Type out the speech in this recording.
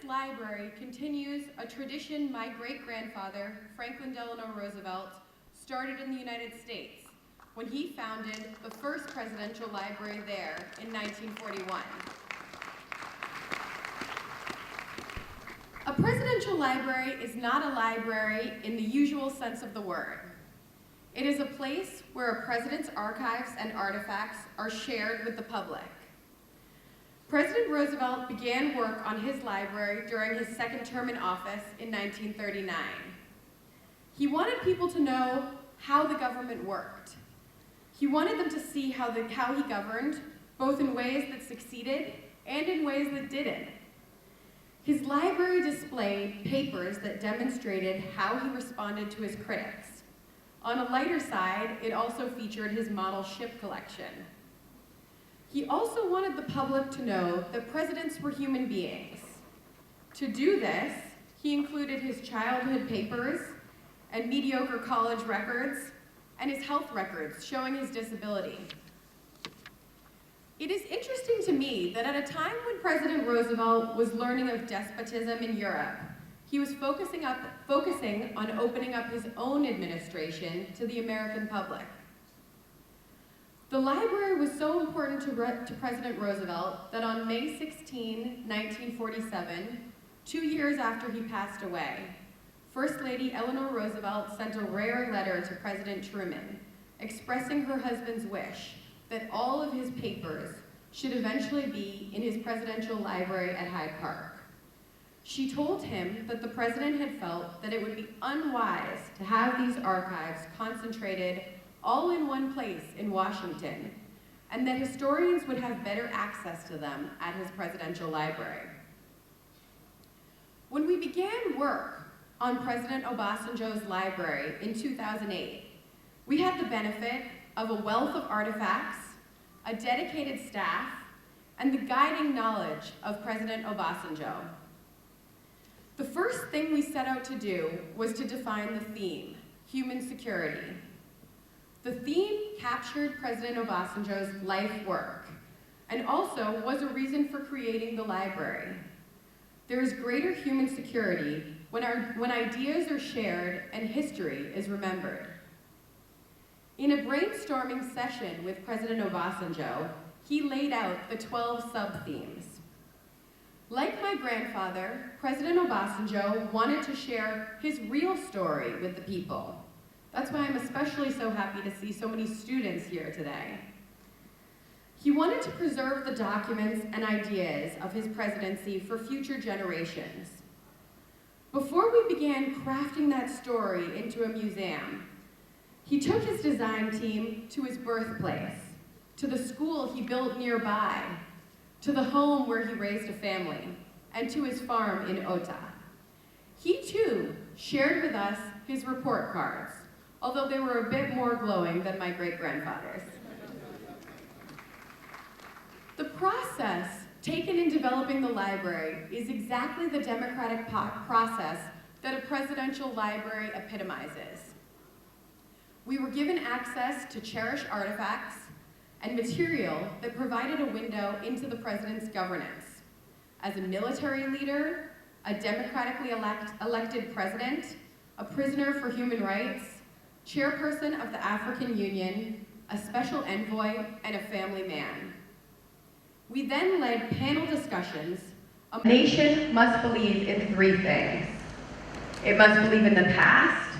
library continues a tradition my great-grandfather, Franklin Delano Roosevelt, started in the United States when he founded the first presidential library there in 1941. A presidential library is not a library in the usual sense of the word. It is a place where a president's archives and artifacts are shared with the public. President Roosevelt began work on his library during his second term in office in 1939. He wanted people to know how the government worked. He wanted them to see how he governed, both in ways that succeeded and in ways that didn't. His library displayed papers that demonstrated how he responded to his critics. On a lighter side, it also featured his model ship collection. He also wanted the public to know that presidents were human beings. To do this, he included his childhood papers and mediocre college records and his health records showing his disability. It is interesting to me that at a time when President Roosevelt was learning of despotism in Europe, he was focusing on opening up his own administration to the American public. The library was so important to President Roosevelt that on May 16, 1947, 2 years after he passed away, First Lady Eleanor Roosevelt sent a rare letter to President Truman, expressing her husband's wish that all of his papers should eventually be in his presidential library at Hyde Park. She told him that the president had felt that it would be unwise to have these archives concentrated all in one place in Washington, and that historians would have better access to them at his presidential library. When we began work on President Obasanjo's library in 2008, we had the benefit of a wealth of artifacts, a dedicated staff, and the guiding knowledge of President Obasanjo. The first thing we set out to do was to define the theme, human security. The theme captured President Obasanjo's life work, and also was a reason for creating the library. There is greater human security when ideas are shared and history is remembered. In a brainstorming session with President Obasanjo, he laid out the 12 sub-themes. Like my grandfather, President Obasanjo wanted to share his real story with the people. That's why I'm especially so happy to see so many students here today. He wanted to preserve the documents and ideas of his presidency for future generations. Before we began crafting that story into a museum, he took his design team to his birthplace, to the school he built nearby, to the home where he raised a family, and to his farm in Ota. He too shared with us his report cards, although they were a bit more glowing than my great-grandfather's. The process taken in developing the library is exactly the democratic process that a presidential library epitomizes. We were given access to cherished artifacts and material that provided a window into the president's governance. As a military leader, a democratically elected president, a prisoner for human rights, chairperson of the African Union, a special envoy, and a family man. We then led panel discussions. A nation must believe in three things. It must believe in the past,